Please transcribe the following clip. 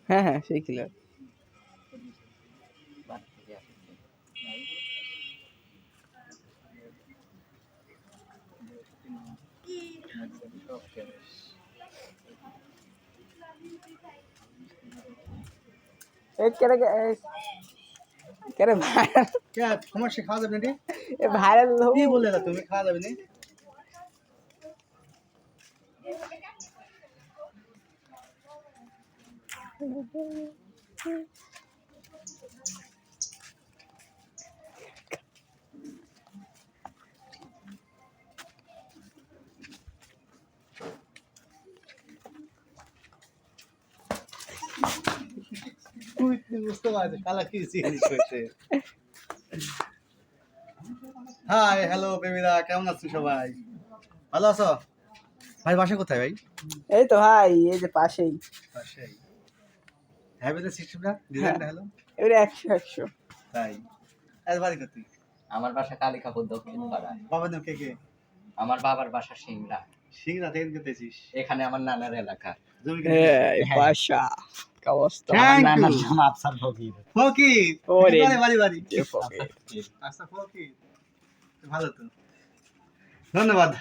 হ্যাঁ হ্যাঁ সেই ক্লিয়ার। সমস্যা খাওয়া যাবে না ভাইরাল কি বলে তুমি খাওয়া যাবে না বুঝতে পারছি কালা কি জিনিস হয়েছে। হাই হ্যালো বেবিরা, কেমন আছেন সবাই? ভালো আছো ভাই? বাসা কোথায় ভাই? এই তো ভাই এই যে পাশেই। পাশেই। হ্যাভেলের সিস্টেমটা ডিজাইনটা হলো এবারে 100 তাই। আর বাড়ি কোথায়? আমার বাসা কালিকাপুর দক্ষিণ পাড়ায়। বাবার নাম কে কে? আমার বাবার বাসা সিংড়া। সিংড়া থেকে গেতেছিস? এখানে আমার নানার এলাকা। জমি এই বাসা কি অবস্থা। আমার Thank নানার you. নাম আফসার ফকির। ফকির ওরে এখানে বাড়ি বাড়ি যে ফকির। আচ্ছা ফকির ভালো তো, ধন্যবাদ।